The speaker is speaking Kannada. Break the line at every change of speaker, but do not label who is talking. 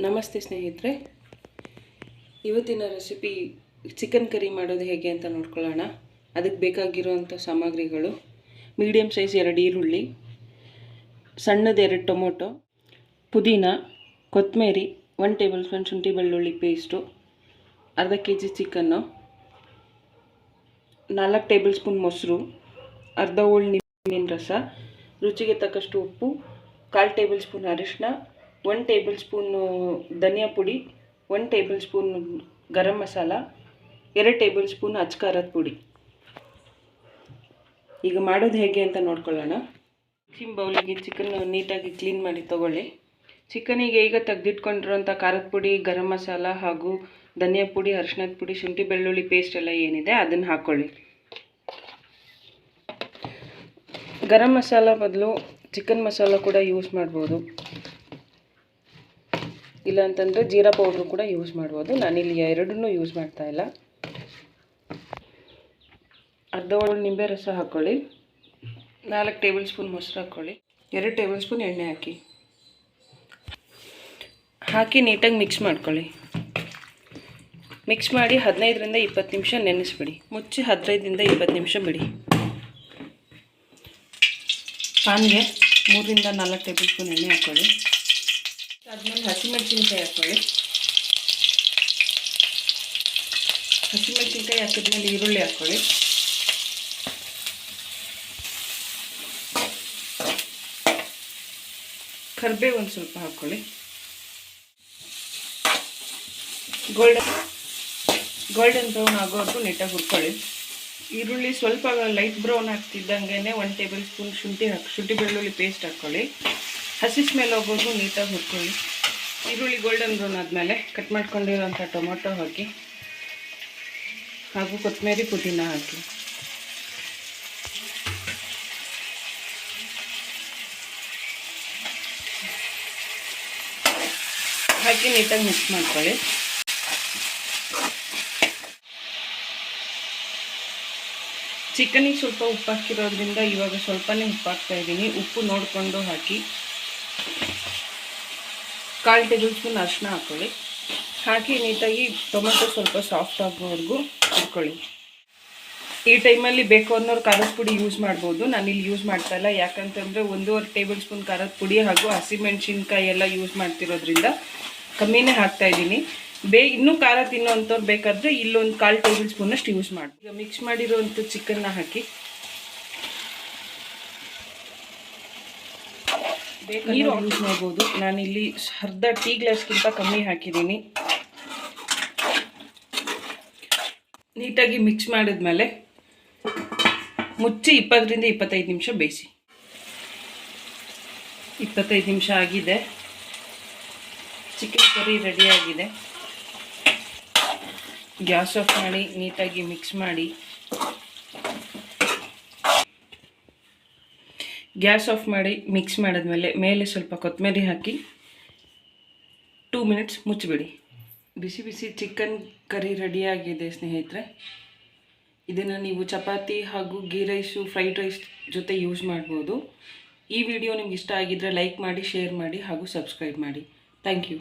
ನಮಸ್ತೆ ಸ್ನೇಹಿತರೆ, ಇವತ್ತಿನ ರೆಸಿಪಿ ಚಿಕನ್ ಕರಿ ಮಾಡೋದು ಹೇಗೆ ಅಂತ ನೋಡ್ಕೊಳ್ಳೋಣ. ಅದಕ್ಕೆ ಬೇಕಾಗಿರುವಂಥ ಸಾಮಗ್ರಿಗಳು: ಮೀಡಿಯಮ್ ಸೈಜ್ 2 ಈರುಳ್ಳಿ, ಸಣ್ಣದು 2 ಟೊಮೊಟೊ, ಪುದೀನ, ಕೊತ್ತಂಬರಿ, 1 ಟೇಬಲ್ ಸ್ಪೂನ್ ಶುಂಠಿ ಬೆಳ್ಳುಳ್ಳಿ ಪೇಸ್ಟು, ಅರ್ಧ kg ಚಿಕನ್ನು, 4 ಟೇಬಲ್ ಸ್ಪೂನ್ ಮೊಸರು, ಅರ್ಧ ಹೋಳು ನಿಂಬೆಹಣ್ಣಿನ ರಸ, ರುಚಿಗೆ ತಕ್ಕಷ್ಟು ಉಪ್ಪು, 1/4 ಟೇಬಲ್ ಸ್ಪೂನ್ ಅರಿಶಿನ, 1 ಟೇಬಲ್ ಸ್ಪೂನು ಧನಿಯಾ ಪುಡಿ, 1 table spoon garam masala, 2 table spoon ಅಚ್ಕಾರದ ಪುಡಿ. ಈಗ ಮಾಡೋದು ಹೇಗೆ ಅಂತ ನೋಡ್ಕೊಳ್ಳೋಣ. ಮಿಕ್ಸಿಂಗ್ ಬೌಲಿಗೆ ಚಿಕನ್ ನೀಟಾಗಿ ಕ್ಲೀನ್ ಮಾಡಿ ತಗೊಳ್ಳಿ. ಚಿಕನಿಗೆ ಈಗ ತೆಗೆದಿಟ್ಕೊಂಡಿರೋಂಥ ಖಾರದ ಪುಡಿ, ಗರಂ ಮಸಾಲ ಹಾಗೂ ಧನಿಯಾ ಪುಡಿ, ಅರಿಶಿನದ ಪುಡಿ, ಶುಂಠಿ ಬೆಳ್ಳುಳ್ಳಿ ಪೇಸ್ಟ್ ಎಲ್ಲ ಏನಿದೆ ಅದನ್ನು ಹಾಕ್ಕೊಳ್ಳಿ. ಗರಂ ಮಸಾಲ ಬದಲು ಚಿಕನ್ ಮಸಾಲ ಕೂಡ ಯೂಸ್ ಮಾಡ್ಬೋದು, ಇಲ್ಲ ಅಂತಂದರೆ ಜೀರಾ ಪೌಡ್ರು ಕೂಡ ಯೂಸ್ ಮಾಡ್ಬೋದು. ನಾನಿಲ್ಲಿ ಎರಡನ್ನೂ ಯೂಸ್ ಮಾಡ್ತಾಯಿಲ್ಲ. ಅರ್ಧ ಹೋಳು ನಿಂಬೆ ರಸ ಹಾಕ್ಕೊಳ್ಳಿ, 4 ಟೇಬಲ್ ಸ್ಪೂನ್ ಮೊಸರು ಹಾಕ್ಕೊಳ್ಳಿ, 2 ಟೇಬಲ್ ಸ್ಪೂನ್ ಎಣ್ಣೆ ಹಾಕಿ ನೀಟಾಗಿ ಮಿಕ್ಸ್ ಮಾಡ್ಕೊಳ್ಳಿ. ಮಿಕ್ಸ್ ಮಾಡಿ 15ರಿಂದ 20 ನಿಮಿಷ ನೆನೆಸ್ಬಿಡಿ. ಮುಚ್ಚಿ 15ರಿಂದ 20 ನಿಮಿಷ ಬಿಡಿ. ಪಾನ್ಗೆ 3ರಿಂದ 4 ಟೇಬಲ್ ಸ್ಪೂನ್ ಎಣ್ಣೆ ಹಾಕ್ಕೊಳ್ಳಿ. ಆದಮೇಲೆ ಹಸಿಮೆಣಸಿನ್ಕಾಯಿ ಹಾಕ್ಕೊಳ್ಳಿ. ಹಸಿಮೆಣಸಿನ್ಕಾಯಿ ಹಾಕಿದ್ಮೇಲೆ ಈರುಳ್ಳಿ ಹಾಕ್ಕೊಳ್ಳಿ. ಕರಿಬೇವು ಒಂದು ಸ್ವಲ್ಪ ಹಾಕ್ಕೊಳ್ಳಿ. ಗೋಲ್ಡನ್ ಬ್ರೌನ್ ಆಗೋವರೆಗೂ ನೀಟಾಗಿ ಹುರ್ಕೊಳ್ಳಿ. ಈರುಳ್ಳಿ ಸ್ವಲ್ಪ ಲೈಟ್ ಬ್ರೌನ್ ಆಗ್ತಿದ್ದಂಗೆ 1 ಟೇಬಲ್ ಸ್ಪೂನ್ ಶುಂಠಿ ಬೆಳ್ಳುಳ್ಳಿ ಪೇಸ್ಟ್ ಹಾಕ್ಕೊಳ್ಳಿ. ಹಸಿ ಸ್ಮೆಲ್ ಹೋಗೋದು ನೀಟಾಗಿ ಹುರ್ಕೊಳ್ಳಿ. ಈರುಳ್ಳಿ ಗೋಲ್ಡನ್ ಬ್ರೌನ್ ಆದಮೇಲೆ ಕಟ್ ಮಾಡ್ಕೊಂಡಿರೋಂಥ ಟೊಮೊಟೊ ಹಾಕಿ ಹಾಗೂ ಕೊತ್ತಂಬರಿ, ಪುದೀನ ಹಾಕಿ. ನೀಟಾಗಿ ಮಿಕ್ಸ್ ಮಾಡ್ಕೊಳ್ಳಿ. ಚಿಕನಿಗೆ ಸ್ವಲ್ಪ ಉಪ್ಪು ಹಾಕಿರೋದ್ರಿಂದ ಇವಾಗ ಸ್ವಲ್ಪನೇ ಉಪ್ಪು ಹಾಕ್ತಾಯಿದ್ದೀನಿ. ಉಪ್ಪು ನೋಡಿಕೊಂಡು ಹಾಕಿ. 1/4 ಟೇಬಲ್ ಸ್ಪೂನ್ ಅರಿಶಿನ ಹಾಕ್ಕೊಳ್ಳಿ. ಹಾಕಿ ನೀಟಾಗಿ ಟೊಮೆಟೊ ಸ್ವಲ್ಪ ಸಾಫ್ಟ್ ಆಗೋವರೆಗೂ ಹುರ್ಕೊಳ್ಳಿ. ಈ ಟೈಮಲ್ಲಿ ಬೇಕು ಅನ್ನೋರು ಖಾರದ ಪುಡಿ ಯೂಸ್ ಮಾಡ್ಬೋದು. ನಾನಿಲ್ಲಿ ಯೂಸ್ ಮಾಡ್ತಾಯಿಲ್ಲ, ಯಾಕಂತಂದರೆ 1.5 ಟೇಬಲ್ ಸ್ಪೂನ್ ಖಾರದ ಪುಡಿ ಹಾಗೂ ಹಸಿಮೆಣ್ಸಿನ್ಕಾಯಿ ಎಲ್ಲ ಯೂಸ್ ಮಾಡ್ತಿರೋದ್ರಿಂದ ಕಮ್ಮಿನೇ ಹಾಕ್ತಾಯಿದ್ದೀನಿ. ಇನ್ನೂ ಖಾರ ತಿನ್ನೋವಂಥವ್ರು ಬೇಕಾದರೆ ಇಲ್ಲೊಂದು 1/4 ಟೇಬಲ್ ಸ್ಪೂನಷ್ಟು ಯೂಸ್ ಮಾಡಿ. ಈಗ ಮಿಕ್ಸ್ ಮಾಡಿರೋವಂಥ ಚಿಕನ್ನ ಹಾಕಿ ನೀರು ಯೂಸ್ ಮಾಡ್ಬೋದು. ನಾನಿಲ್ಲಿ ಅರ್ಧ ಟೀ ಗ್ಲಾಸ್ಗಿಂತ ಕಮ್ಮಿ ಹಾಕಿದ್ದೀನಿ. ನೀಟಾಗಿ ಮಿಕ್ಸ್ ಮಾಡಿದ್ಮೇಲೆ ಮುಚ್ಚಿ 20ರಿಂದ 25 ನಿಮಿಷ ಬೇಯಿಸಿ. 25 ನಿಮಿಷ ಆಗಿದೆ. ಚಿಕನ್ ಕರಿ ರೆಡಿಯಾಗಿದೆ. ಗ್ಯಾಸ್ ಆಫ್ ಮಾಡಿ ನೀಟಾಗಿ ಮಿಕ್ಸ್ ಮಾಡಿ. ಗ್ಯಾಸ್ ಆಫ್ ಮಾಡಿ ಮಿಕ್ಸ್ ಮಾಡಿದ್ಮೇಲೆ ಮೇಲೆ ಸ್ವಲ್ಪ ಕೊತ್ತಂಬರಿ ಹಾಕಿ 2 ಮಿನಿಟ್ಸ್ ಮುಚ್ಚಿಬಿಡಿ. ಬಿಸಿ ಬಿಸಿ ಚಿಕನ್ ಕರಿ ರೆಡಿಯಾಗಿದೆ ಸ್ನೇಹಿತರೆ. ಇದನ್ನು ನೀವು ಚಪಾತಿ ಹಾಗೂ ಗೀ ರೈಸು, ಫ್ರೈಡ್ ರೈಸ್ ಜೊತೆ ಯೂಸ್ ಮಾಡ್ಬೋದು. ಈ ವಿಡಿಯೋ ನಿಮ್ಗೆ ಇಷ್ಟ ಆಗಿದ್ದರೆ ಲೈಕ್ ಮಾಡಿ, ಶೇರ್ ಮಾಡಿ ಹಾಗೂ ಸಬ್ಸ್ಕ್ರೈಬ್ ಮಾಡಿ. Thank you.